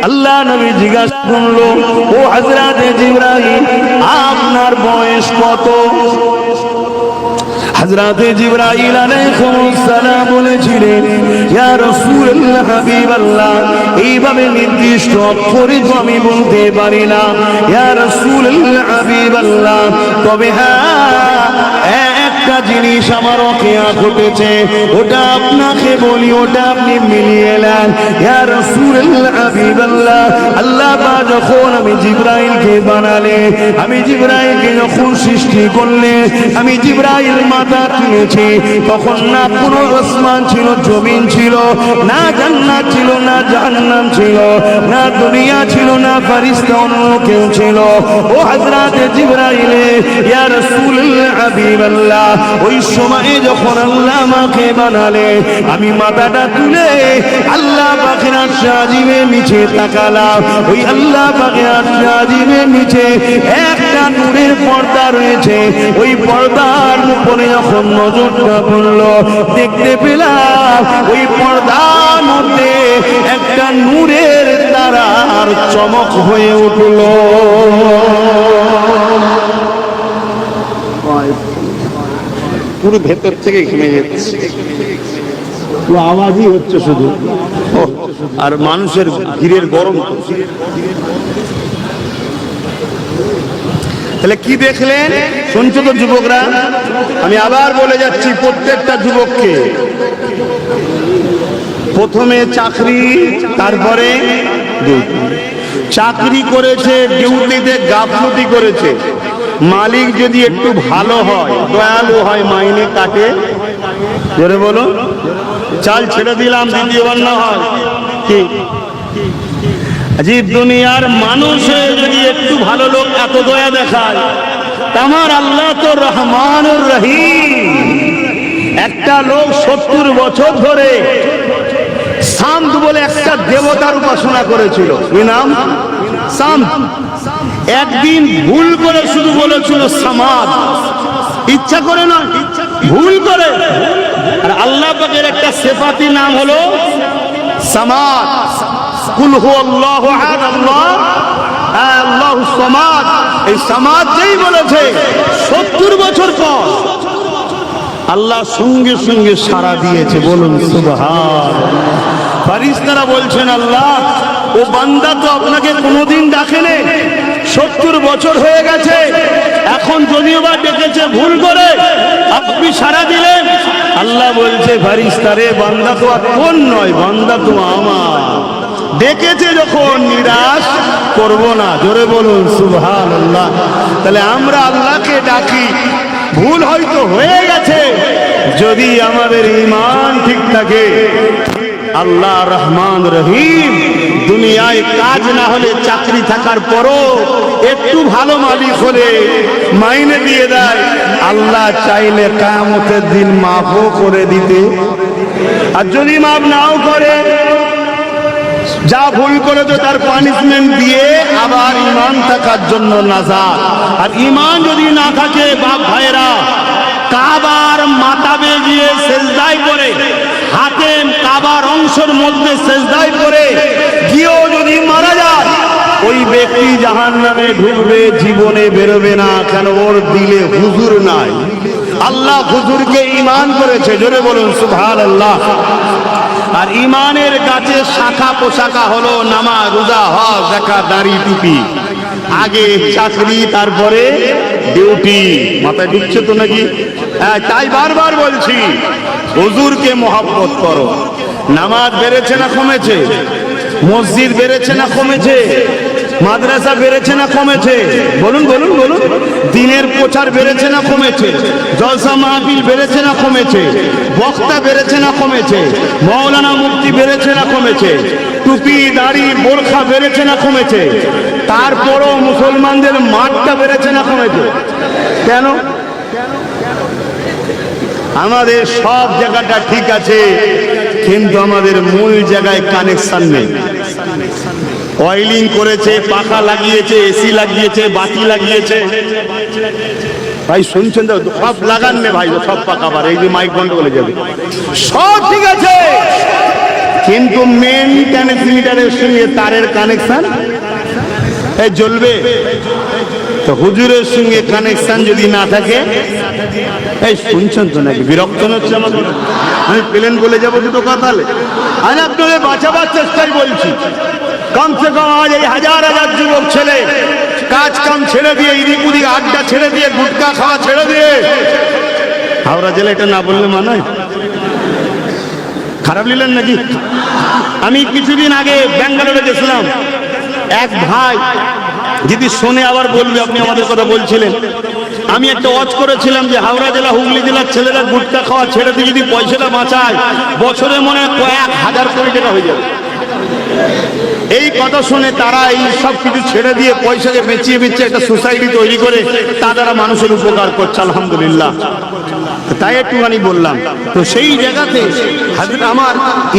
আল্লাহ নবী জিজ্ঞাসা করলো, ও হযরত জিবরাইল, আপনার বয়স কত? হযরত জিবরাইল আলাইহিস সালাম বলেছিলেন, ইয়া রাসূলুল্লাহ, হাবিবাল্লাহ, এইভাবে নির্দিষ্ট অক্ষরে তো আমি বলতে পারি না ইয়া রাসূলুল্লাহ, হাবিবাল্লাহ, তবে হ্যাঁ একটা জিনিস আমার অখিয়া ঘটেছে, ওটা আপনাকে বলি, ওটা আপনি মিলিয়ে নেন। ইয়া রাসূলুল্লাহ, হাবিবাল্লাহ, আল্লাহ পাক যখন আমি জিবরাইলকে বানালে, আমি জিবরাইলকে যখন সৃষ্টি করলে, আমি জিবরাইল মাথা তুলেছি, তখন না কোনো আসমান ছিল, জমিন ছিল, না জান্নাত ছিল, না জাহান্নাম ছিল, না দুনিয়া ছিল, না ফেরেশতা অন্য কেউ ছিল। ও হযরত জিবরাইল, ইয়া রাসূলুল্লাহ, হাবিবাল্লাহ, ওই সময়ে যখন আল্লাহ আমাকে বানালে, আমি মাথাটা তুলে আল্লাহ পাকের আরশ আজিমের নিচে তাকালাম। ওই আল্লাহ পাকের আরশ আজিমের নিচে একটা নূরের পর্দা রয়েছে। ওই পর্দার উপরে যখন নজরটা পড়লো, দেখতে পেলাম ওই পর্দার মধ্যে একটা নূরের তারার চমক হয়ে উঠলো। পুরো ভেতর থেকে ঘেমে যাচ্ছে, আওয়াজই হচ্ছে শুধু, আর মানুষের ভিড়ের গরম। তাহলে কি দেখলেন? শুনছো তো যুবকরা? আমি আবার বলে যাচ্ছি প্রত্যেকটা যুবককে, প্রথমে চাকরি, তারপরে ডিউটি। চাকরি করেছে, ডিউটিতে গাফলতি করেছে। মালিক যদি একটু ভালো হয়, দয়ালু হয়, মাইনে কাটে, জোরে বলো, চাল ছেড়ে দিলাম, দ্বিতীয়বার না হয় কি? আজীব দুনিয়ার মানুষে যদি একটু ভালো লোক এত দয়া দেখায়, আমার আল্লাহ তো রহমানুর রহিম। একটা লোক 70 বছর ধরে শান্ত বলে একটা দেবতার উপাসনা করেছিল, কি নাম? শান্ত। একদিন ভুল করে শুধু বলেছিল সামাদ, ইচ্ছা করে না, ভুল করে। আর আল্লাহ পাকের একটা সিফাতি নাম হলো সামাদ। কুল হুয়াল্লাহু আহাদ, আল্লাহুস সামাদ। এই সামাদ যেই বলেছে, 70 বছর পর আল্লাহ সঙ্গে সঙ্গে সাড়া দিয়েছে। বলুন সুবহানাল্লাহ। ফেরেশতারা বলছেন, আল্লাহ, ও বান্দা তো আপনাকে কোনোদিন ডাকেনি, 70 বছর হয়ে গেছে, এখন যদিও বা ডেকেছে ভুল করে, আপনি সাড়া দিলেন। আল্লাহ বলছে, ফেরেশতারে, বান্দা তো আর কোন নয়, বান্দা তো আমার। ডেকেছে যখন, নিরাশ করব না। জোরে বলুন সুবহানাল্লাহ। তাহলে আমরা আল্লাহকে ডাকি, ভুল হয়তো হয়ে গেছে, যদি আমাদের ঈমান ঠিক থাকে, আল্লাহ রহমান রহিম দুনিয়ায় কাজ না হলে, চাকরি থাকার পরও একটু ভালো মালিক হলে মাইনে দিয়ে দেয়। আল্লাহ চাইলে কিয়ামতের দিন মাফও করে দিতে, আর যদি মাফ নাও করে, যা ভুল করেছো তার পানিশমেন্ট দিয়ে আবার ঈমান থাকার জন্য নাজাত। আর ঈমান যদি না থাকে, বাপ ভাইরা, কাবার মাতাবে গিয়ে সেজদায় করে, হাতে কাবার অংশের মধ্যে সেজদায় করে গিয়েও যদি মারা যায়, ওই ব্যক্তি জাহান্নামে ঢুকবে, জীবনে বেরোবে না। কেন? ওর দিলে হুজুর নাই। আল্লাহ হুজুরকে ঈমান করেছে। জোরে বলুন সুবহানাল্লাহ। আর ঈমানের গাছে শাখা পোশাকা হলো নামাজ, রোজা, হজ, যাকাত, দাড়ি, টুপি। আগে চাকরি, তারপরে ডিউটি। মাথায় ঢুকছে তো নাকি? তাই বারবার বলছি, হুজুরকে মহব্বত করো। নামাজ বেড়েছে না কমেছে? মসজিদ বেড়েছে না কমেছে? মাদ্রাসা বেড়েছে না কমেছে? বলুন বলুন বলুন। দিনের প্রচার বেড়েছে না কমেছে? জলসা মাহফিল বেড়েছে না কমেছে? বক্তা বেড়েছে না কমেছে? মাওলানা মুফতি বেড়েছে না কমেছে? টুপি, দাড়ি, বোরখা বেড়েছে না কমেছে? তারপরও মুসলমানদের মাঠটা বেড়েছে না কমেছে? কেন? আমাদের সব জায়গাটা ঠিক আছে, কিন্তু আমাদের মূল জায়গায় কানেকশন নেই। অয়েলিং করেছে, পাখা লাগিয়েছে, এসি লাগিয়েছে, বাতি লাগিয়েছে। ভাই শুনছেন তো? সব লাগান নে ভাই, সব পাকা। আবার এই যে মাইক বন্ধ করে যাবে, সব ঠিক আছে, কিন্তু মেন ট্রান্সমিটারের সঙ্গে তারের কানেকশন এই জ্বলবে। তো হুজুরের সঙ্গে কানেকশন যদি না থাকে, এই শুনছেন তো নাকি বিরক্ত হচ্ছে আমাকে? আমি প্লেন বলে যাবো দুটো কথা। আমি আপনাদের বাঁচাবার চেষ্টাই বলছি। কমসে কম আজ এই হাজার হাজার যুবক ছেলে কাজ কাম ছেড়ে দিয়ে, ইদিক উদিক আড্ডা ছেড়ে দিয়ে, গুটকা খাওয়া ছেড়ে দিয়ে, হাওড়া জেলা এটা না বললে মানায়? খারাপ নিলেন নাকি? আমি কিছুদিন আগে ব্যাঙ্গালোরে গেছিলাম। এক ভাই যদি শোনে আবার বলবে আপনি আমাদের কথা বলছিলেন। আমি একটা ওয়াজ করেছিলাম যে হাওড়া জেলা হুগলি জেলার ছেলেরা গুটকা খাওয়া ছেড়ে দিয়ে যদি পয়সাটা বাঁচায়, বছরে মনে হয় কয়েক হাজার কোটি টাকা হয়ে যাবে। এই কথা শুনে তারা এই সব কিছু ছেড়ে দিয়ে পয়সাকে বেঁচিয়ে বেঁচিয়ে একটা সোসাইটি তৈরি করে তা দ্বারা মানুষের উপকার করছে, আলহামদুলিল্লাহ। তাই একটুখানি বললাম। তো সেই জায়গাতে আমার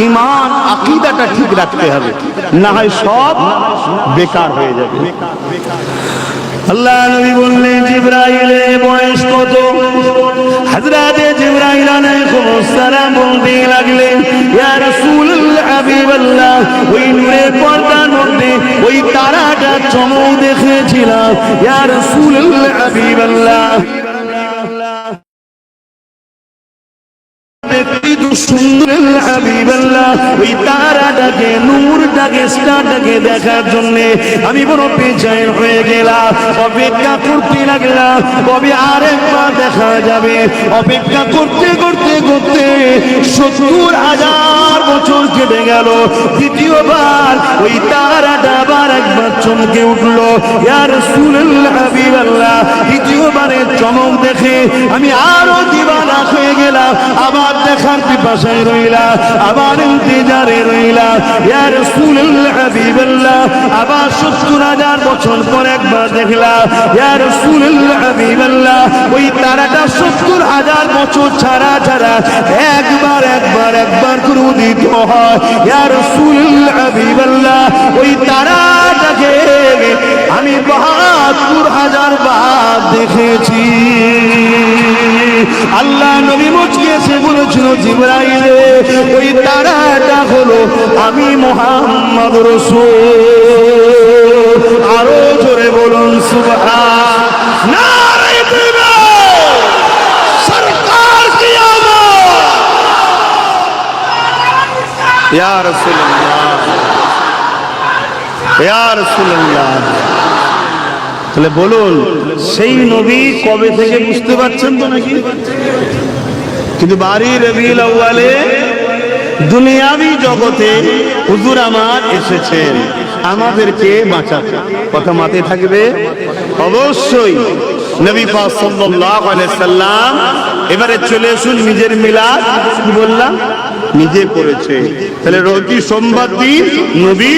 ঈমান আকীদাটা ঠিক রাখতে হবে, না হয় সব বেকার হয়ে যাবে। আল্লাহ নবী বললেন জিবরাইলের বয়স কত? হযরতে জিবরাইল আলাইহিস সালাম বলতে লাগলেন, ইয়া রাসূলুল্লাহ হাবিবাল্লাহ, ওই নূরের পর্দার মধ্যে ওই তারাটা চমক দেখেছিলাম ইয়া রাসূলুল্লাহ হাবিবাল্লাহ। সুন্দর হাবিবাল্লাহ, ওই তারাটাকে, নূরটাকে, স্টারটাকে দেখার জন্য আমি বড় বেচেন হয়ে গেলাম। অপেক্ষা করতে লাগলাম কবে আরেকবার দেখা যাবে। অপেক্ষা করতে করতে করতে 70,000 বছর কেটে গেল। দ্বিতীয়বার ওই তারাটা আবার একবার চমকে উঠলো ইয়া রাসূলুল্লাহ হাবিবাল্লাহ। দ্বিতীয়বারের চমক দেখে আমি আরো দিবানা হয়ে গেলাম। আবার দেখার পিপাসায় রইলাম, আবার ইন্তজারে রইলাম ইয়া রাসূলুল্লাহ হাবিবাল্লাহ। আবার 70,000 বছর পর একবার দেখলাম ইয়া রাসূলুল্লাহ হাবিবাল্লাহ। ওই তারাটা 70,000 বছর ছাড়া ছাড়া একবার একবার একবার করে উদিত হয় ইয়া রাসূলুল্লাহ হাবিবাল্লাহ। ওই তারাটাকে আমি 72,000 বার দেখেছি। আল্লাহ নবী মুচকি এসে বলেছিল, জিবরাইল ওই তারাটা হলো আমি মুহাম্মদ রাসূল। আরো জোরে বলুন সুবহান। নারে তাকবীর, সরকার কি আমত, ইয়া রাসূলুল্লাহ, ইয়া রাসূলুল্লাহ। তাহলে বলুন সেই নবী কবে থেকে বুঝতে পারছেন তো নাকি? কিন্তু বারি রবিউল আউয়ালে দুনিয়াবি জগতে হুজুর আমার এসেছেন আমাদেরকে বাঁচাতে। কথা মাথায় থাকবে অবশ্যই। নবী পাক সাল্লাল্লাহু আলাইহি সাল্লাম এবারে চলে আসুন নিজের মিলাদ, কি বললাম, নিজে করেছে। তাহলে প্রতি সোমবার দিন নবী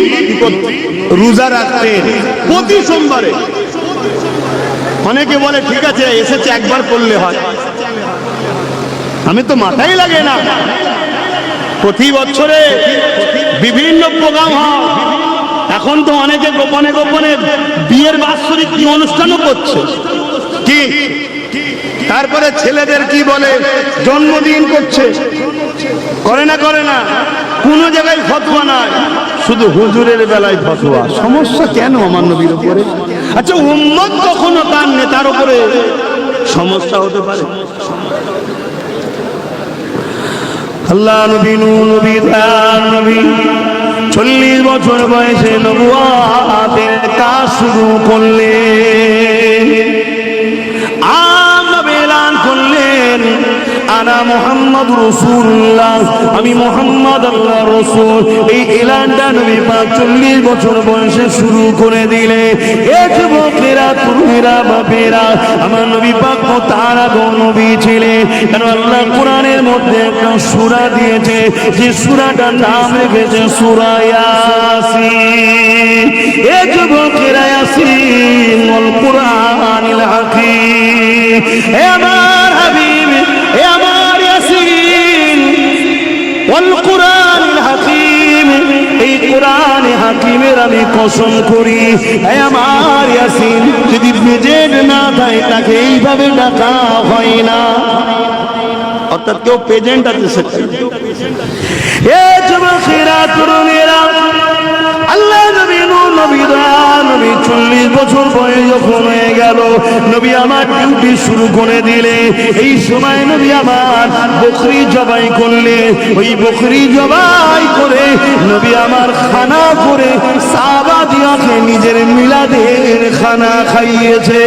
রোজা রাখতেন, প্রতি সোমবারে। অনেকে বলে ঠিক আছে এসেছে একবার করলে হয়, আমি তো মাথায় লাগে না। প্রতি বছরে বিভিন্ন প্রোগ্রাম হয়। এখন তো অনেকে গোপনে গোপনে বিয়ের বাৎসরিক কি অনুষ্ঠানও করছে, কি তারপরে ছেলেদের কি বলে জন্মদিন করছে, করে না করে না? কোনো জায়গায় ফতোয়া নাই, শুধু হুজুরের বেলায় ফতোয়া। সমস্যা কেন আমার নবীর উপরে? আচ্ছা উম্মত কখনো তার নেতার উপরে সমস্যা হতে পারে? আল্লাহ নবী নবী নবী 40 বছর বয়সে নবুয়তের কাজ শুরু করলেন। এলান করলেন আনা মুহাম্মদ রাসূলুল্লাহ, আমি মুহাম্মদ আল্লাহ রাসূল। এই এলানটা নবী পাক 40 বছর বয়সে শুরু করে দিলে। এ যুবকেরা, তরুণেরা, বাপেরা, আমার নবী পাক তারা নবী ছিলেন। কারণ আল্লাহ কোরআনের মধ্যে একটা সূরা দিয়েছে, যে সূরাটার নাম রেখেছে সূরা ইয়াসিন। এ যুবকেরা, ইয়াসিন ওয়াল কুরআনিল হাকীম, হে আমার হাবিব, হে আমার ইয়াসিন ওয়াল কুরআনিল হাকীম, এই কোরআন হাকিমের আমি কসম করি। হে আমার ইয়াসিন, যদি প্রেজেন্ট না থাকে তাকে এইভাবে ডাকা হয় না। অর্থাৎ কেউ প্রেজেন্ট আছে, এ যুবকেরা, তরুণেরা, আল্লাহ নবী নবী 40 বছর বয়স যখন হয়ে গেল, নবী আমার ডিউটি শুরু করে দিলে। এই সময় নবী আমার বকরি জবাই করলে। ওই বকরি জবাই করে নবী আমার খানা করে সাহাবাদিয়াকে নিজের মিলাদের খানা খাইয়েছে।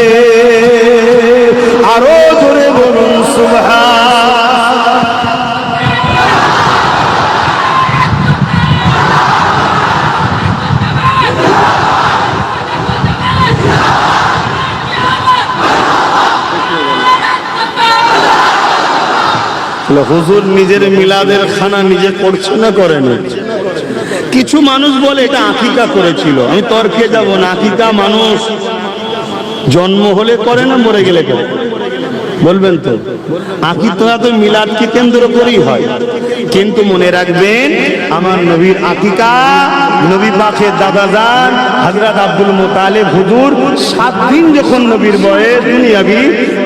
আরো জোরে বলুন সুবহান। হুজুর নিজের মিলাদের খানা নিজে করছে না করে না? কিছু মানুষ বলে এটা আকিকা করেছিল। আমি তর্কে যাব না। আকিকা মানুষ জন্ম হলে করে না মরে গেলে করে? বলবেন তো? আকিকা তো মিলাদকে কেন্দ্র করেই হয়। কিন্তু মনে রাখবেন, আমার নবীর আকিকা, নবী পাকের দাদাজান হযরত আব্দুল মুতালিব হুজুর 7 দিন যখন নবীর বয়স দুনিয়াবি,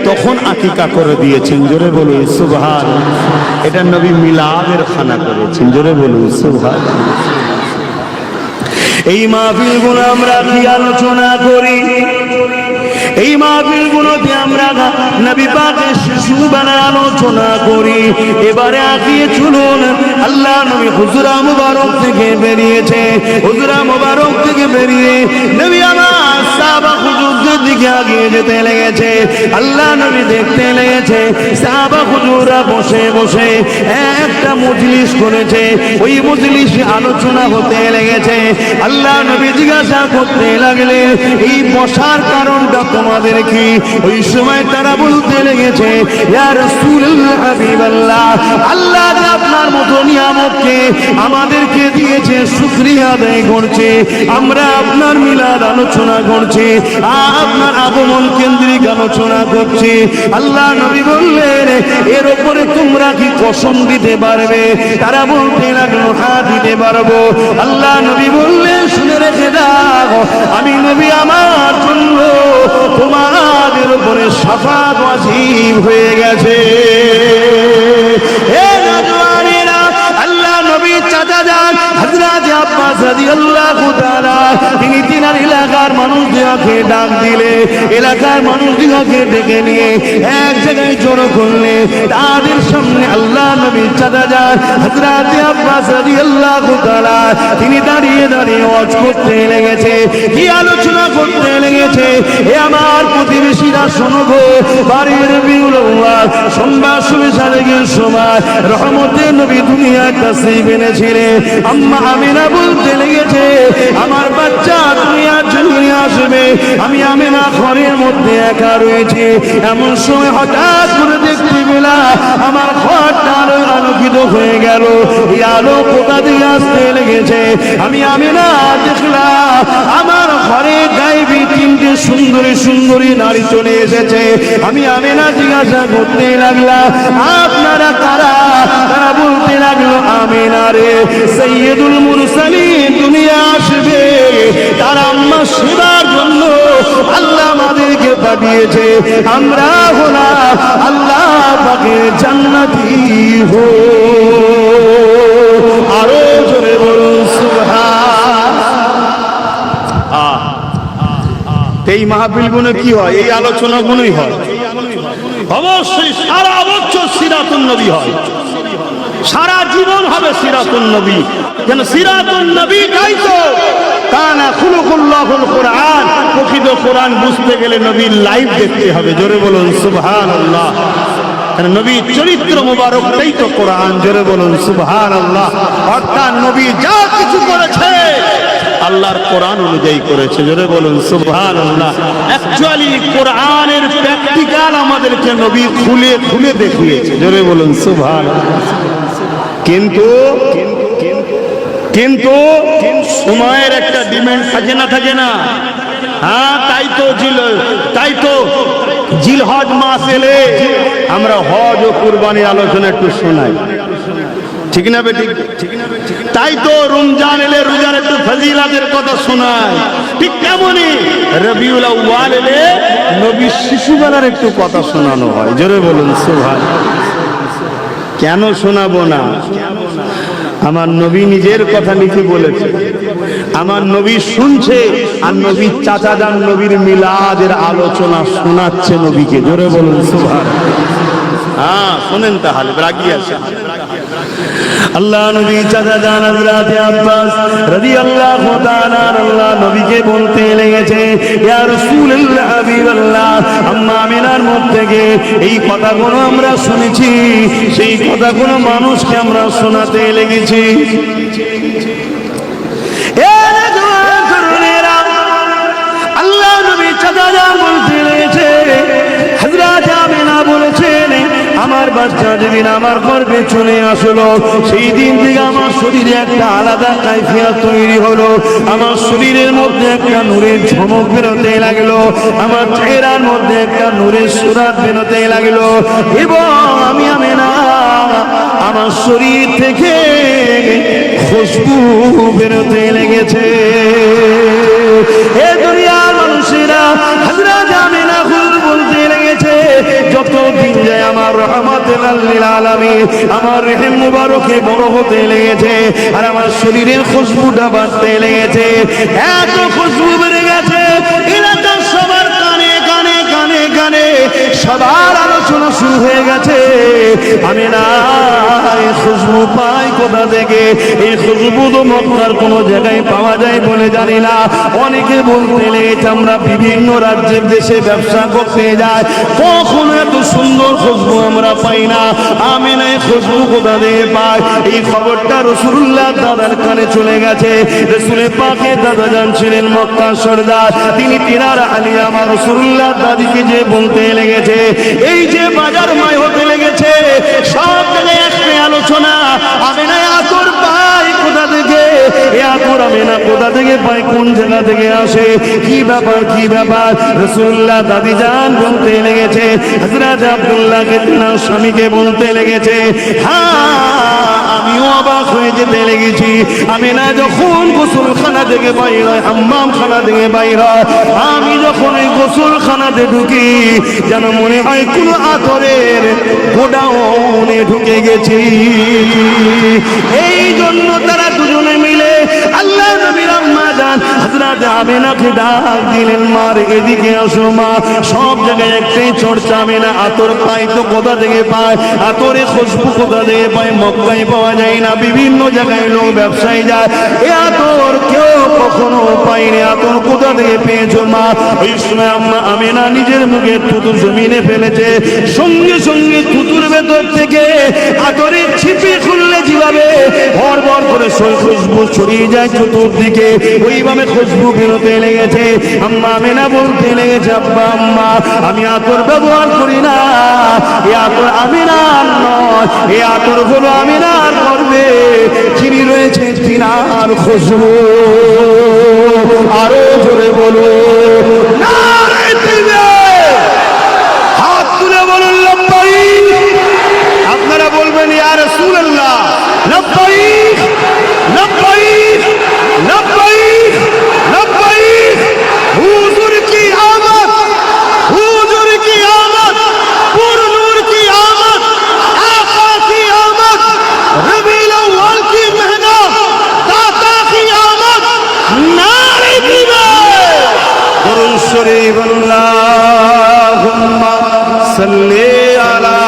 তখন আকিকা করে দিয়েছেন। জোরে বলুন সুবহান। এটা নবী মিলাদের খানা করেছেন। জোরে বলুন সুবহান। এই মাহফিলগুলো আমরা কি আলোচনা করি? এই মাহফিলগুলোতে আমরা নবী পাকের শিশু বানায় আলোচনা করি। এবারে আগিয়ে চলুন। আল্লাহ নবী হুজরা মুবারক থেকে বেরিয়েছে। হুজরা মুবারক থেকে বেরিয়ে নবী আমার সাহাবা হুজুরদের দিকে আগিয়ে যেতে লেগেছে। আল্লাহ নবী দেখতে লেগেছে সাহাবা হুজুররা বসে বসে একটা মজলিস করেছে। ওই মজলিসে আলোচনা হতে লেগেছে। আল্লাহ নবী জিজ্ঞাসা করতে লাগলেন, এই বসার কারণটা তোমাদের কি? ওই সময় তারা বলতে লেগেছে, ইয়া রাসূলুল্লাহ হাবিবাল্লাহ, আল্লাহ আপনার মতো নিয়ামতকে আমাদেরকে দিয়েছে, শুকরিয়া আদায় করছে। আমরা আপনার মিলাদ আলোচনা করছি, আপনার আগমন কেন্দ্রিক আলোচনা করছি। আল্লাহ নবী বললেন, এর উপরে তোমরা কি কসম দিতে পারবে? তারা বলতে লাগলো, হ্যাঁ দিতে পারবো। আল্লাহ নবী বললেন, শুনে রেখে দাও, আমি নবী আমার জন্য তোমাদের উপরে শাফাত ওয়াজিব হয়ে গেছে। হে নওজওয়ানেরা, আল্লাহ নবী চাচা যান হযরত আব্বাস রাদিয়াল্লাহু তাআলা, তিনি তিনার এলাকার মানুষদেরকে ডাক দিলে, এলাকার মানুষদেরকে ডেকে নিয়ে এক জায়গায় জড়ো করলে। তাদের সামনে আল্লাহ নবী চাচা যান হযরত আব্বাস রাদিয়াল্লাহু তাআলা, তিনি দাঁড়িয়ে দাঁড়িয়ে ওয়াজ করতে লেগেছে। কি আলোচনা করতে লেগেছে? এ আমার প্রতিবেশীরা শোনো গো, বাড়ির বিউল্লাহ সোমবার সুবিশালের সময় রহমতের নবী দুনিয়ায় তাশরীফ এনেছিলেন। আম্মা আমিনা বলতে লেগেছে, আমার বাচ্চা দুনিয়ার জন্য আসবে, আমি আমিনা ঘরের মধ্যে একা রয়েছে। এমন সময় হঠাৎ করে দেখতে পেলাম আমার ঘরটা আলোকিত হয়ে গেল। এই আলো কোথা দিয়ে আসতে লেগেছে? আমি আমিনা দেখলাম আমার ঘরে গায়েবী 3টে সুন্দরী সুন্দরী নারী চলে এসেছে। আমি আমিনা জিজ্ঞাসা করতে লাগলাম, আপনারা কারা? তারা বলতে লাগলো, আমিনা রে, সাইয়্যিদুল মুরসালিন দুনিয়া আসবে, তার আম্মা সেবার জন্য আল্লাহ আমাদেরকে পাঠিয়েছে। আমরা হলাম আল্লাহ পাকের জান্নাতি হো। আরো জোরে বলুন সুবহান। এই মাহফিলগুলো কি হয়? এই আলোচনাগুলোই হয়। অবশ্যই সারা বছর সিরাতুন নবী হয়, সারা জীবন হবে সিরাতুন নবী। যেন সিরাতুন নবী তাই তো কানা খুলুকুল্লাহুল কোরআন। প্রকৃত কোরআন বুঝতে গেলে নবীর লাইভ দেখতে হবে। জোরে বলুন সুবহানাল্লাহ। নবীর চরিত্র মুবারকটাই তো কোরআন। জোরে বলুন সুবহানাল্লাহ। অর্থাৎ নবী যা কিছু করেছে আল্লাহর কোরআন অনুযায়ী করেছে। জোরে বলুন সুবহানাল্লাহ। অ্যাকচুয়ালি কোরআনের প্র্যাকটিক্যাল আমাদেরকে নবী খুলে খুলে দেখিয়েছে। জোরে বলুন সুবহানাল্লাহ। কিন্তু কিন্তু সময়ের একটা ডিমান্ড থাকে না, থাকে না? হ্যাঁ, তাই তো জিলহজ মাস এলে আমরা হজ ও কুরবানির আলোচনা একটু শোনাই, ঠিক না বেটি? তাই তো রমজান এলে রোজার একটু ফজিলাতের কথা শোনায়। ঠিক তেমনই রবিউল আউয়াল এলে নবীর শিশুবেলার একটু কথা শোনানো হয়। জোরে বলুন সুবহান। কেন শোনাবো না? আমার নবী নিজের কথা লিখে বলেছে, আমার নবী শুনছে, আর নবীর চাচা যান নবীর মিলাদের আলোচনা শোনাচ্ছে নবীকে। জোরে বলুন সুবহানাল্লাহ। হ্যাঁ শোনেন তাহলে, রাগি আছে। আল্লাহ নবী চাচা যান হযরত আব্বাস রাদিয়াল্লাহু তাআলা আল্লাহ নবীকে বলতে লেগেছে, ইয়া রাসূলুল্লাহ হাবিবাল্লাহ, আম্মা আমিনার মুখ থেকে এই কথাগুলো আমরা শুনেছি, সেই কথাগুলো মানুষকে আমরা শোনাতে লেগেছি। আল্লাহ নবী চাচা যান বলতে লেগেছে, হযরত আমিনা বলেছেন, আমার বাচ্চা যেদিন আমার গর্ভে চলে আসলো, সেই দিন থেকে আমার শরীরে একটা আলাদা কাইফিয়ত তৈরি হলো। আমার শরীরের মধ্যে একটা নূরের ঝলক বেরোতে লাগলো, আমার চেহারার মধ্যে একটা নূরের সুরাত বেরোতে লাগলো, এবং আমি আমিনা আমার শরীর থেকে খুশবু বেরোতে লেগেছে। এ দুনিয়ার মানুষেরা হযরত আমিনা বলতে লেগেছে, যত দিন যায় আমার রহমাতুল লিল আলামিন, আমার রহিম মুবারকে বড় হতে লেগেছে, আর আমার শরীরের খুশবুটা বাড়তে লেগেছে। এত খুশবু বেড়ে গেছে, এলাকার সবার কানে কানে কানে কানে সবার আলোচনা শুরু হয়ে গেছে। আমি না এই খুশবু পাই কোথা থেকে? এই খুশবু তো মক্কার কোনো জায়গায় পাওয়া যায় বলে জানি না। অনেকে বলতে লেগেছে আমরা বিভিন্ন রাজ্যের দেশে ব্যবসা করতে যাই, কখনো এত সুন্দর খুশবু আমরা পাই না। আমি না এই খুশবু কোথা থেকে পাই? এই খবরটা রাসূলুল্লাহ দাদার কানে চলে গেছে। রাসূল পাকের দাদা যান ছিলেন মক্কা সরদার, তিনি তিনার আলী আমার রাসূলুল্লাহ দাদিকে যে বলতে লেগেছে, এই যে বাজার মাই হতে লেগেছে, সব জায়গায় একটা আলোচনা, আমি না আতর পাই কোথা থেকে? এ আতর আমি না কোথা থেকে পাই, কোন জায়গা থেকে আসে, কি ব্যাপার কি ব্যাপার? রাসূলুল্লাহ দাদি যান বলতে লেগেছে, হযরত আব্দুল্লাহকে তিনার স্বামীকে বলতে লেগেছে, হ্যাঁ আমিও অবাক হয়ে যেতে লেগেছি। আমি না যখন গোসলখানা থেকে বাইর হয়, হাম্মামখানা থেকে বাইর হয়, আমি যখন এই গোসলখানাতে ঢুকি, যেন মনে হয় কোনো আতরের গোডাউনে ঢুকে গেছি। এই জন্য তারা দুজনে মিলে আল্লাহ নবীর আম্মা জান হযরত আমিনাকে ডাক দিলেন, মার এদিকে আসো মা। সব জায়গায় একটাই চর্চা, আমিনা আতর পাই তো কোথা থেকে পায়? আতরে খুশবু কোথা থেকে পায়? মক্কায় পাওয়া যায় না, বিভিন্ন জায়গায় লোক ব্যবসায়ী যায়, এ আতর কেউ কখনো পায়নি। আতর কোথা থেকে পেয়েছো মা? ওই সময় আম্মা আমিনা নিজের মুখে থুতু জমিনে ফেলেছে, সঙ্গে সঙ্গে থুতুর ভেতর থেকে আতরের ছিপি খুললে যেভাবে ভর ভর করে খুশবু ছড়িয়ে যায় চতুর্দিকে, ওইভাবে খুশবু বেরোতে লেগেছে। আম্মা আমিনা বলতে লেগেছে, আব্বা আম্মা আমি আতর ব্যবহার করি না, এ আতর আমিনার নয়, এ আতর হলো আমিনার গর্ভে যিনি রয়েছে তিনার খুশবু। আরো জোরে বলো নারে তাকবীর, হাত তুলে বলুন লব্বাইক। আপনারা বলবেন ইয়া রাসূলুল্লাহ লব্বাইক লব্বাইক লব্বাইক লব্বাইক। হুজুর কি আমত, হুজুর কি আমত, পুরনূর কি আমত, আকা কি আমত, রবিউল আউয়াল কি মেহনত, দাতা কি আমত। নারে তাকবীর, দুরূদ শরীফ আল্লাহুম্মা সাল্লি আলা।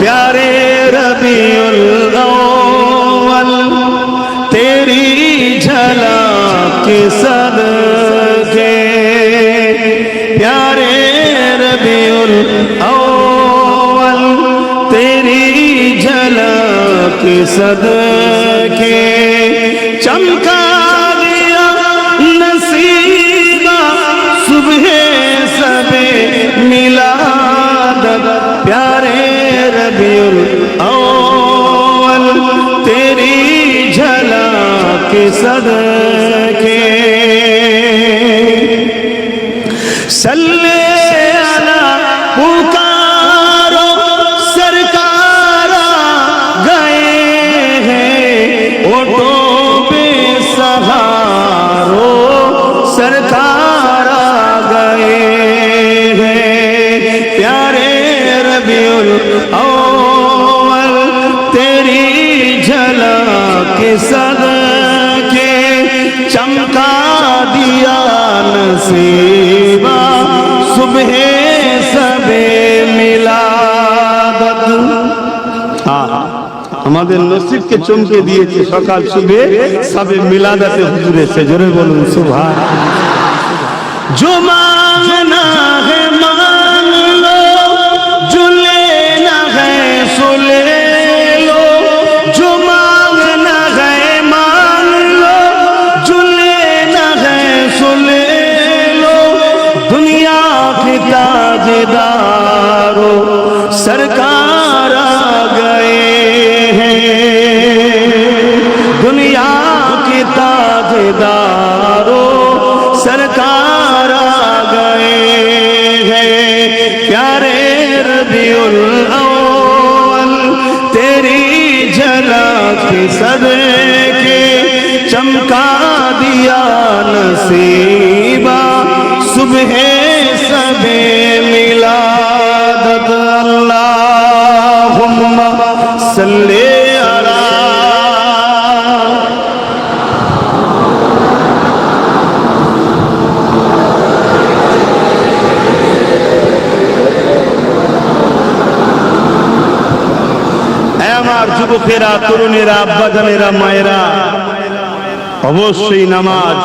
प्यारे रबीउल अव्वल तेरी झलक के सदके, प्यारे रबीउल अव्वल तेरी झलक के सदके, चमका गया नसीबा सुबह सबे मिलाद, प्यारे रबीउल अव्वल तेरी झलक के सदके, सल्ले अला पुकारो सरकार गए हैं, ओटो गए हैं प्यारे रबीउल अव्वल तेरी झलक सदके चमका दिया नसीबा सुबह सबे मिलादत। আমাদের নসিবকে চমকে দিয়েছে সকাল সুবে সবে মিলাদাতে হুজুর এসে জোরে বলুন সুবহান। जो मांगना है मांग लो जो लेना है सो ले लो जो मांगना है मांग लो जो लेना है सो ले लो दुनिया के ताजदारों सरकार आ गए दुनिया के ताजदारों सरकार आ गए हैं प्यारे रबीउल अव्वल तेरी झलक सदके चमका दिया नसीबा सुबह सबे मिलादत। अल्लाहुम्मा सल्ली যুবকেরা তরুণেরা আব্বাজানেরা মায়েরা অবশ্যই নামাজ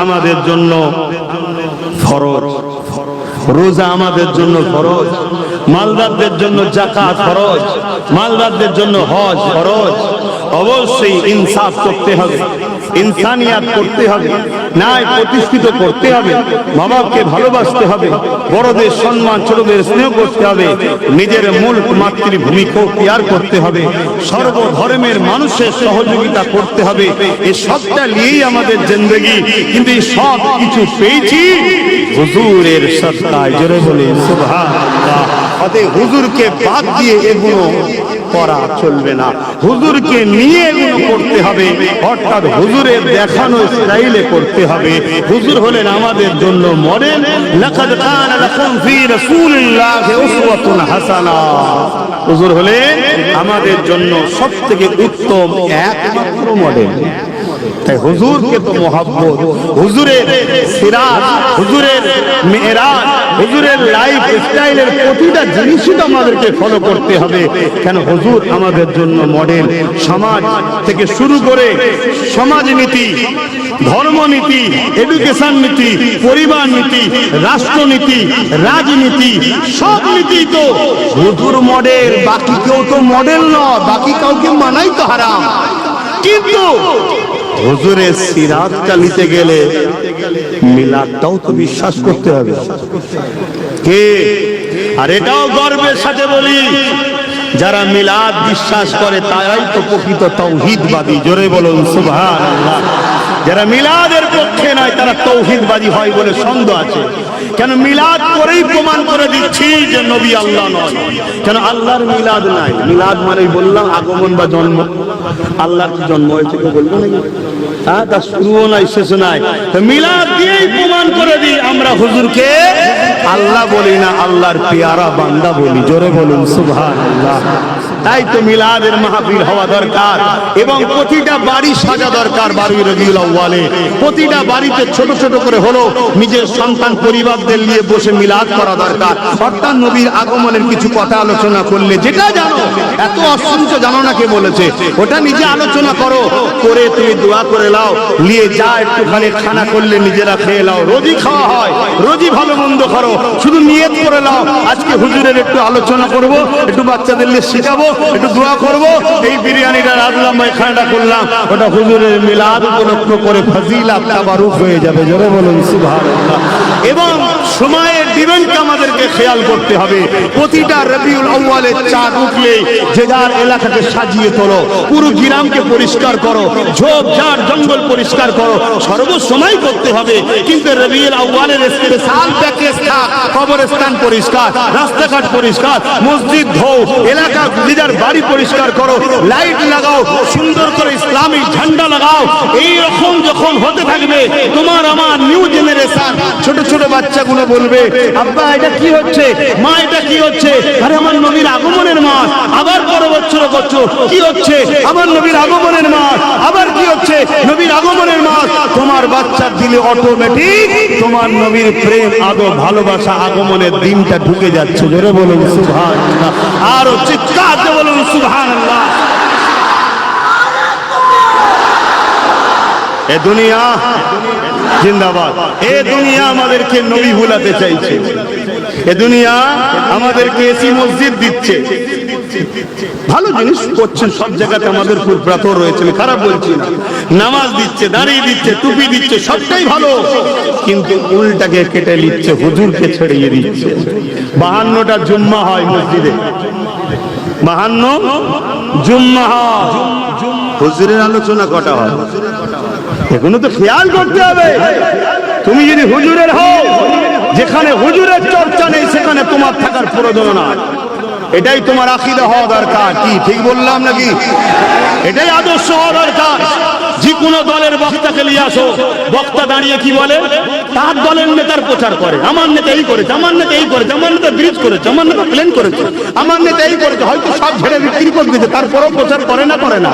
আমাদের জন্য ফরজ, রোজা আমাদের জন্য ফরজ, মালদারদের জন্য যাকাত ফরজ, মালদারদের জন্য হজ ফরজ। অবশ্যই ইনসাফ করতে হবে, ইনসানিয়াত করতে হবে, ন্যায় প্রতিষ্ঠিত করতে হবে, মা বাপকে ভালোবাসতে হবে, বড়দের সম্মান ছোটদের স্নেহ করতে হবে, নিজের মূল মাতৃভূমিকেও ত্যাগ করতে হবে, সর্বধর্মের মানুষের সহযোগিতা করতে হবে। এই সবটা নিয়েই আমাদের জিন্দেগি, কিন্তু এই সব কিছু পেয়েছি হুজুরের সদকায়। জোরে বলে সুবহানাল্লাহ। অতএব হুজুরকে বাদ দিয়ে এগুলো করা চলবে না, হুজুরকে নিয়ে এগুলো করতে হবে, অর্থাৎ হুজুরের দেখানো স্টাইলে করতে হবে। হুজুর হলেন আমাদের জন্য মডেল। লাকাদ কানা লাকুম ফি রাসূলিল্লাহি উসওয়াতুন হাসানা। হুজুর হলেন আমাদের জন্য সবথেকে উত্তম একমাত্র মডেল। তাই হুজুরকে তো মহব্বত, হুজুরের সিরাত, হুজুরের মেরাজ, হুজুরের লাইফ স্টাইলের প্রতিটা জিনিসই তো আমাদেরকে ফলো করতে হবে। কেন হুজুর আমাদের জন্য মডেল। সমাজ থেকে শুরু করে সমাজনীতি, ধর্মনীতি, এডুকেশন নীতি, পরিবার নীতি, রাষ্ট্রনীতি, রাজনীতি, সব নীতি তো হুজুর মডেল। বাকি কেউ তো মডেল নয়, বাকি কাউকে মানাই তো হারাম। কিন্তু হুজুরের সিরাতটা নিতে গেলে মিলাদটাও তো বিশ্বাস করতে হবে। কে আর এটাও গর্বের সাথে বলি, যারা মিলাদ বিশ্বাস করে তারাই তো প্রকৃত তাওহীদবাদী। জোরে বলুন সুবহানাল্লাহ। যারা মিলাদের পক্ষে নয় তারা তাওহীদবাদী হয় বলে সন্দেহ আছে। কেন মিলাদ করেই প্রমাণ করে দিচ্ছি যে নবী আল্লাহ নয়। কেন আল্লাহর মিলাদ নাই। মিলাদ মানে বললাম আগমন বা জন্ম। আল্লাহর কি জন্ম হয়েছে কেউ বলবো নাকি? হ্যাঁ, তার শুরুও নাই শেষও নাই। মিলাদ দিয়েই প্রমাণ করে দিই আমরা হুজুরকে আল্লাহ বলি না, আল্লাহর পেয়ারা বান্দা বলি। জোরে বলুন সুবহানাল্লাহ। তাই তো মিলাদের মাহফিল হওয়া দরকার এবং প্রতিটা বাড়ি সাজা দরকার। 12 রবিউল আউয়ালে প্রতিটা বাড়িতে ছোট ছোট করে হলো নিজের সন্তান পরিবারদের নিয়ে বসে মিলাদ করা দরকার। অর্থাৎ নবীর আগমনের কিছু কথা আলোচনা করলে, যেটা জানো এত অসংখ্য জানো না কে বলেছে, ওটা নিজে আলোচনা করো, করে তুমি দোয়া করে লাও, নিয়ে যা একটুখানি খানা করলে নিজেরা খেয়ে লাও। রোজই খাওয়া হয়, রোজই ভালো মন্দ করো, শুধু নিয়ত করে লাও আজকে হুজুরের একটু আলোচনা করব, একটু বাচ্চাদের নিয়ে শিখাবো, একটু দোয়া করব। এই বিরিয়ানিটা রাঁধলাম, খানাটা করলাম, ওটা হুজুরের মিলাদ উপলক্ষ করে ফজিলত তাবারুক হয়ে যাবে। জোরে বলুন সুবহানাল্লাহ। এবং সময়ের দিবেনকে আমাদেরকে খেয়াল করতে হবে। প্রতিটা রবিউল আউয়ালে চাঁদ উঠলে যে যার এলাকাকে সাজিয়ে তোলো, পুরো গ্রামকে পরিষ্কার করো, ঝোপঝাড় জঙ্গল পরিষ্কার করো, সর্বসময় করতে হবে। কিন্তু রবিউল আউয়ালের স্পেশাল প্যাকেজ থাক, কবরস্থান পরিষ্কার, রাস্তাঘাট পরিষ্কার, মসজিদ ধো, এলাকা নিজের বাড়ি পরিষ্কার করো, লাইট লাগাও, সুন্দর করে ইসলামিক ঝান্ডা লাগাও। এই রকম যখন হতে থাকবে, তোমার আমার নিউ জেনারেশন ছোট ছোট বাচ্চাগুলো গুলো বলবে, আব্বা এটা কি হচ্ছে, মা এটা কি হচ্ছে, আরে আমার নবীর আগমনের মাস, আবার পরের বছর বছর কি হচ্ছে, আমার নবীর আগমনের মাস, আবার কি হচ্ছে, নবীর আগমনের মাস। তোমার বাচ্চার দিলে অটোমেটিক তোমার নবীর প্রেম, আদর, ভালোবাসা, আগমনের দিনটা ঢুকে যাচ্ছে। জোরে বলুন সুবহানাল্লাহ, আরো চিৎকার দিয়ে বলুন সুবহানাল্লাহ। এ দুনিয়া জিন্দাবাদ। এ দুনিয়া আমাদেরকে নবী ভুলাতে চাইছে, এ দুনিয়া আমাদেরকে এসি মসজিদ দিচ্ছে, ভালো জিনিস করছেন, সব জায়গাতে আমাদের ফুরফুরাত রয়েছে, খারাপ বলছি না, নামাজ দিচ্ছে, দাঁড়িয়ে দিচ্ছে, টুপি দিচ্ছে, সবটাই ভালো, কিন্তু উল্টাকে কেটে নিচ্ছে, হুজুরকে ছেড়িয়ে দিচ্ছে। 52টা জুম্মা হয় মসজিদে, 52 জুম্মা হয়, হুজুরের আলোচনা কটা হয়? এগুলো তো খেয়াল করতে হবে। তুমি যদি হুজুরের হও, যেখানে হুজুরের চর্চা নেই সেখানে তোমার থাকার প্রয়োজন নাই। এটাই তোমার আকীদা হওয়া দরকার। কি ঠিক বললাম নাকি? এটাই আদর্শ হওয়া দরকার। যে কোনো দলের বক্তাকে নিয়ে আসো, বক্তা দাঁড়িয়ে কি বলে? তার দলের নেতার প্রচার করে, আমার নেতা এই করেছে, আমার নেতা এই করেছে, আমার নেতা ব্রিজ করেছে, আমার নেতা প্লেন করেছে, আমার নেতা এই করেছে। হয়তো সব ঝেড়ে বিক্রি করে দিয়েছে, তারপরেও প্রচার করে না, করে না।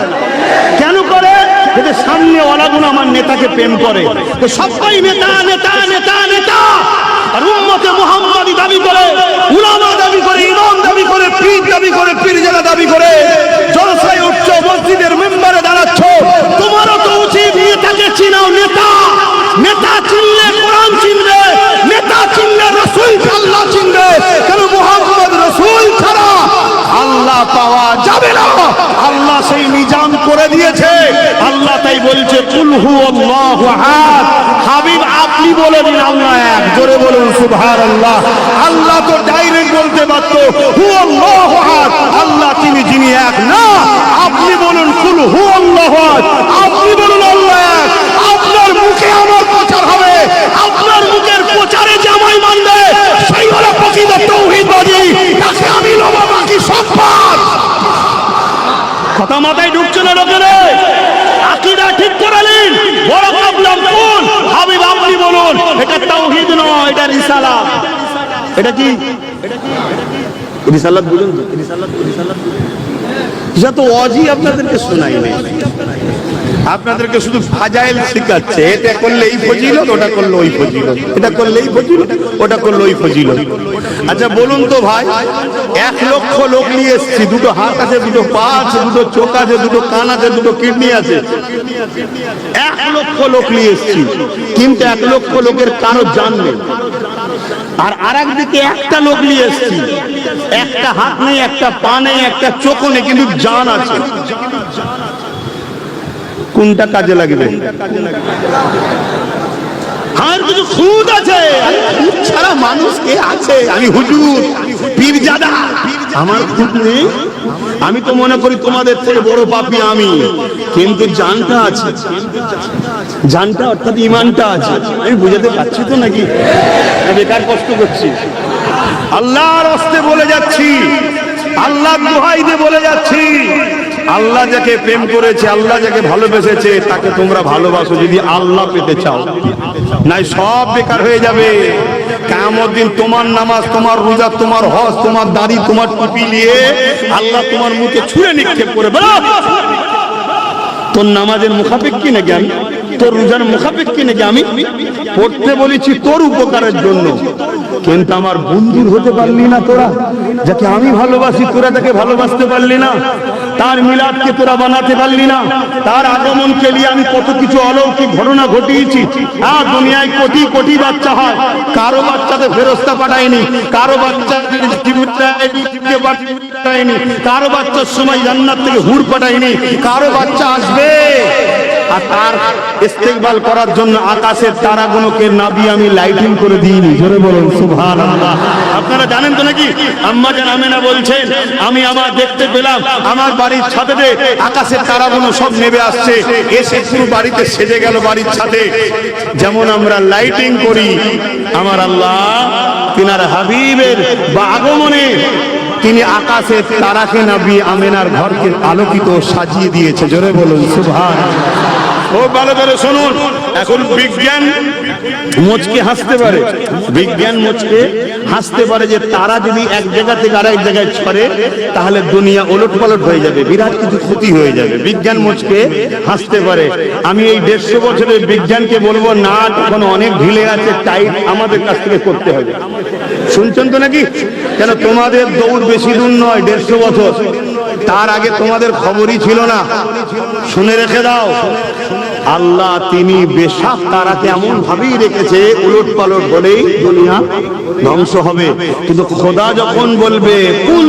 কেন করে? যে সামনে ওয়ালাগুলো আমার নেতাকে প্রেম করে, তো সবাই নেতা নেতা নেতা নেতা, আর উম্মতে মুহাম্মাদি দাবি করে, উলামা দাবি করে, ইমাম দাবি করে, পীর দাবি করে, পীরজাদা দাবি করে, জলসায় উঠছো, মসজিদের মেম্বারে দাঁড়াচ্ছ, তোমারও তো উচিত নেতাকে চিনাও। নেতা নেতা চিনলে কোরআন চিনবে, নেতা চিনলে রাসূল আল্লাহ চিনবে। কেন? মুহাম্মদ রাসূল ছাড়া আল্লাহ পাওয়া যাবে না। আল্লাহ সেই নিজাম করে দিয়েছে। আল্লাহ তাই বলছে কুল হুয়াল্লাহু আহাদ। হাবিব আপনি বলে দিন আল্লাহ এক, জোরে বলুন সুবহানাল্লাহ। আল্লাহ তো ডাইরেক্ট বলতে পারত হুয়াল্লাহু আহাদ, আল্লাহ তিনি যিনি এক। না, আপনি বলুন কুল হুয়াল্লাহু আহাদ, আপনি বলুন আল্লাহ এক। আপনার মুখে আমার প্রচার হবে, আপনার মুখের প্রচারে জামাই মানবে, সেই হলো প্রকৃত তাওহীদবাদী। তাকে আমি লোবা, বাকি সব বাদ। কথা মাথায় ঢুকছে না লোকের? আকীদা ঠিক করালেন, বড় প্রবলেম কোন? হাবিব আপনি বলুন। এটা তাওহীদ নয়, এটা রিসালাত। এটা কি রিসালাত? বুঝুন তো, রিসালাত যত ওয়াজি আপনাদেরকে শোনাই নেই, আপনাদেরকে শুধু ফাজাইল শিখাচ্ছে। এটা করলে এই ফজিলত, ওটা করলে ওই ফজিলত, এটা করলে এই ফজিলত, ওটা করলে ওই ফজিলত। আচ্ছা বলুন তো ভাই, 1 লক্ষ লোক নিয়ে এসেছি, দুটো হাত আছে, দুটো পা আছে, দুটো চোখ আছে, দুটো কান আছে, দুটো কিডনি আছে, 1 লক্ষ লোক নিয়ে এসেছি, কিন্তু 1 লক্ষ লোকের কারো জান নেই। আর আরেক দিকে একটা লোক নিয়ে এসেছি, একটা হাত নেই, একটা পা নেই, একটা চোখ নেই, কিন্তু জান আছে। কোনটা কাজে লাগবে? আর কিছু খুদ আছে, খুদ ছাড়া মানুষ কে আছে? আমি হুজুর, পীরজাদা, আমার খুদ নেই। আমি তো মনে করি তোমাদের থেকে বড় পাপী আমি, কিন্তু জানটা আছে, জানটা অর্থাৎ ঈমানটা আছে। আমি বুঝাতে পারছি তো নাকি? বেকার কষ্ট করছি। আল্লাহর রাস্তায় বলে যাচ্ছি, আল্লাহর দোহাই দিয়ে বলে যাচ্ছি, আল্লাহ যাকে প্রেম করেছে, আল্লাহ যাকে ভালোবেসেছে, তাকে তোমরা ভালোবাসো যদি আল্লাহ পেতে চাও, নাই সব বেকার হয়ে যাবে। কিয়ামত দিন তোমার নামাজ, তোমার রোজা, তোমার হজ, তোমার দাড়ি, তোমার টুপি নিয়ে আল্লাহ তোমার মুখে ছুঁড়ে নিক্ষেপ করে, তোর নামাজের মুখাপেক্ষী নাকি আমি, তোর রোজার মুখাপেক্ষী নাকি আমি? পড়তে বলেছি তোর উপকারের জন্য, কিন্তু আমার বন্ধুর হতে পারলি না তোরা, যাকে আমি ভালোবাসি তোরা তাকে ভালোবাসতে পারলি না, তার মিলাদকে তোরা বানাতে পারলি না, তার আগমনকে নিয়ে আমি কত কিছু অলৌকিক ঘটনা ঘটিয়েছি। আর দুনিয়ায় কোটি কোটি বাচ্চা হয়, কারো বাচ্চাতে ফেরেশতা পাঠায়নি, কারো বাচ্চা পাঠায়নি, কারো বাচ্চার সময় জান্নাত থেকে হুর পাঠায়নি, কারো বাচ্চা আসবে। আর তার ইস্তেকবাল করার জন্য আকাশের তারাগুলোকে নাবি আমি লাইটিং করে দিইনি। জোরে বলুন সুবহানাল্লাহ। আপনারা জানেন তো নাকি? আম্মা জান আমেনা বলছেন, আমি আমার দেখতে পেলাম আমার বাড়ির ছাদে আকাশের তারাগুলো সব নেমে আসছে, এসে পুরো বাড়িতে সেজে গেল বাড়ির ছাদে। যেমন আমরা লাইটিং করি, আমার আল্লাহ তিনার হাবিবের আগমনে তিনি আকাশের তারাকে নবী আমেনার ঘরকে আলোকিত সাজিয়ে দিয়েছে। জোরে বলুন সুবহানাল্লাহ। ও ভালো করে শুনুন, এখন বিজ্ঞান মুচকে হাসতে পারে, বিজ্ঞান মুচকে হাসতে পারে যে তারা যদি এক জায়গা থেকে আরেক জায়গায় ছড়ে তাহলে দুনিয়া ওলটপালট হয়ে যাবে, বিরাট কিছু ক্ষতি হয়ে যাবে। বিজ্ঞান মুচকে হাসতে পারে। আমি এই 150 বছরের বিজ্ঞানকে বলবো না, এখন অনেক ঢিলে আছে, টাইট আমাদের কাছ থেকে করতে হবে। শুনছেন তো নাকি? কেন তোমাদের দৌড় বেশি দূর নয়, 150 বছর। তার আগে তোমাদের খবরই ছিল না। শুনে রেখে দাও, আল্লাহ তিনি বেশাক তারাকে এমন ভাবেই রেখেছে উলট পালট হলেই দুনিয়া ধ্বংস হবে। কিন্তু খোদা যখন বলবে কুন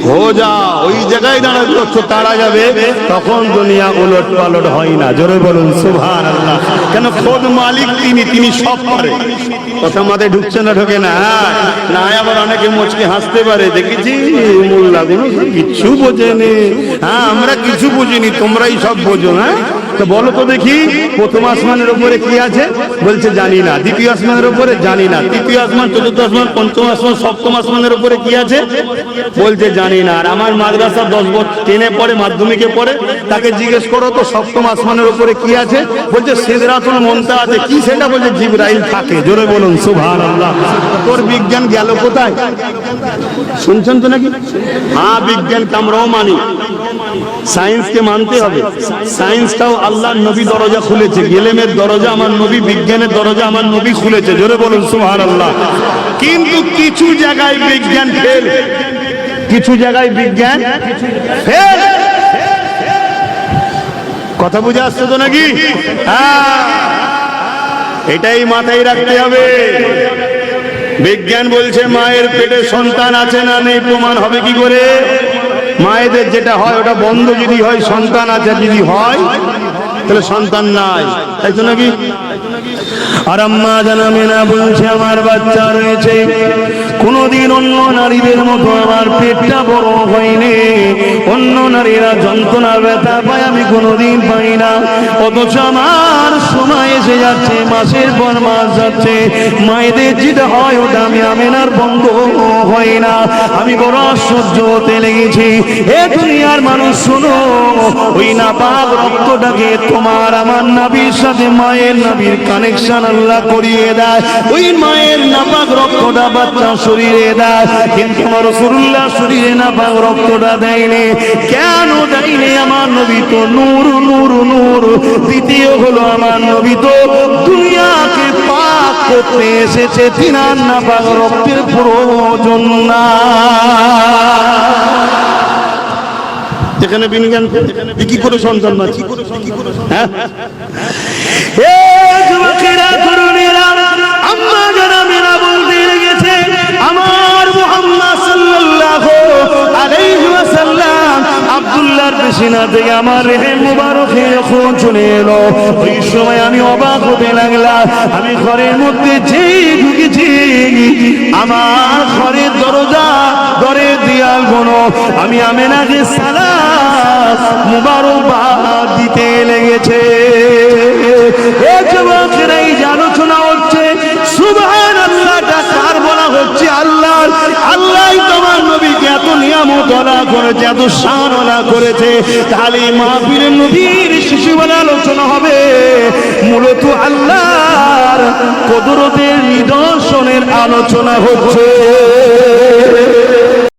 হো যা, ওই জায়গায় দাঁড়াবে তারা যাবে, তখন দুনিয়া উলট পালট হয় না। জোরে বলুন সুবহানাল্লাহ। কেন খোদ মালিক তিনি, তিনি সব পারে। কথা মাথায় ঢুকছে না? ঢোকে না? না, আবার অনেকে মুচকে হাসতে পারে, দেখেছি মোল্লাগুলো কিচ্ছু বোঝেনি। হ্যাঁ, আমরা কিছু বুঝিনি, তোমরাই সব বোঝো। হ্যাঁ, তো বলো তো দেখি, প্রথম আসমানের উপরে কি আছে? বলছে জানি না। দ্বিতীয় আসমানের উপরে জানি না। তৃতীয় আসমান, চতুর্থ আসমান, পঞ্চম আসমান, সপ্তম আসমানের উপরে কি আছে? বলছে জানি না। আর আমার মাদ্রাসা 10 বছর 10-এ পড়ে, মাধ্যমিকে পড়ে, তাকে জিজ্ঞেস করো তো সপ্তম আসমানের উপরে কি আছে? বলছে সিদরাতুল মুনতাহা আছে। কি সেটা? বলছে জিবরাইল থাকে। জোরে বলুন সুবহানাল্লাহ। তোর বিজ্ঞান গেল কোথায়? শুনছেন তো নাকি? হ্যাঁ, বিজ্ঞানকে আমরাও মানি, সায়েন্সকে মানতে হবে। সায়েন্সটাও আল্লাহর নবী দরজা খুলেছে, ইলমের দরজা আমার নবী, বিজ্ঞানের দরজা আমার নবী খুলেছে। জোরে বলুন সুবহানাল্লাহ। কিন্তু কিছু জায়গায় বিজ্ঞান ফেল, কিছু জায়গায় বিজ্ঞান ফেল। কথা বুঝে আসছে তো নাকি? হ্যাঁ, এটাই মাথায় রাখতে হবে। বিজ্ঞান বলছে মায়ের পেটে সন্তান আছে না নেই প্রমাণ হবে কি করে? মায়েদের যেটা হয় ওটা বন্ধ যদি হয়, সন্তান আছে যদি হয় তাহলে সন্তান নাই, তাই তো নাকি? আর আম্মা জানামেনা বলছে আমার বাচ্চা রয়েছে, কোনদিন অন্য নারীদের মতো আমার পেটটা বড় হয়নি। অন্য নারীরা যন্ত্রণা ব্যথা পায়, আমি কোনদিন পাই না। অথচ আমার সময় এসে যাচ্ছে, মাসের পর মাস যাচ্ছে, মায়েদের যেটা হয় ওটা আমি আমেনার বন্ধ হয় না। আমি বড় আশ্চর্য হতে লেগেছি। এ দুনিয়ার মানুষ শোনো, ওই নাপাক রক্তটাকে তোমার আমার নবীর সাথে মায়ের নবীর কানেকশন আল্লাহ করিয়ে দেয়। ওই মায়ের নাপাক রক্তটা বাচ্চা শরীরে দেয়, কিন্তু আমার রাসূলুল্লাহ শরীরে নাপাক রক্তটা দেয়নি। কেন দেয়নি? আমার নবী তো নূর নূর নূর। দ্বিতীয় হলো আমার নবী তো দুনিয়াকে পাক করতে এসেছে, তিনার নাপাক রক্তের প্রয়োজন না। এখানে বিজ্ঞান কি করে সন্তান আছে? হ্যাঁ, যুবকেরা তরুণেরা, আম্মা যারা মেরা বলতে লেগেছে আমার মুহাম্মদ সাল্লাল্লাহু আলাইহি ওয়াসাল্লাম আব্দুল্লাহর পেশিনা থেকে আমার রেহে মুবারকে যখন চলে এলো, ওই সময় আমি অবাক হতে লাগলাম। আমি ঘরের মধ্যে যেই ঢুকেছি, আমার ঘরের দরজা ঘরের দেয়াল গুলো আমি আমেনাকে সালাম মুবারকবাদ দিতে লেগেছে। এই যুবকেরা এই যে আলোচনা হচ্ছে সুবহানাল্লাহটা কার বলা হচ্ছে? আল্লাহ। আল্লাহই তোমার নবীকে এত নিয়ামত আলা করেছে, এত শান আলা করেছে। তাহলে মাহফিলে নবীর শিশু বলে আলোচনা হবে, মূলত আল্লাহর কুদরতের নিদর্শনের আলোচনা হচ্ছে।